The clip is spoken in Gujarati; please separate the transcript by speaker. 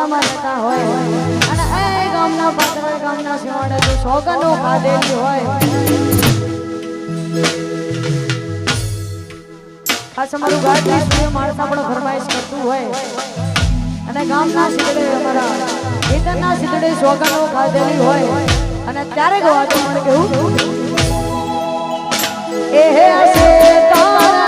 Speaker 1: ગામડામાં રહેતા હોય અને એ ગામના પાત્ર ગામના સિવાડે જો સોગનો ખાધેલી હોય ખાસ અમારું ગાડી સ્ત્રીઓ માણસ આપણો ફરમાઈશ કરતું હોય અને ગામના સિદ્ધડે અમારા ખેતરના સિદ્ધડે સોગનો ખાધેલી હોય અને ત્યારે ગવાતો મને કેવું એ હે તારા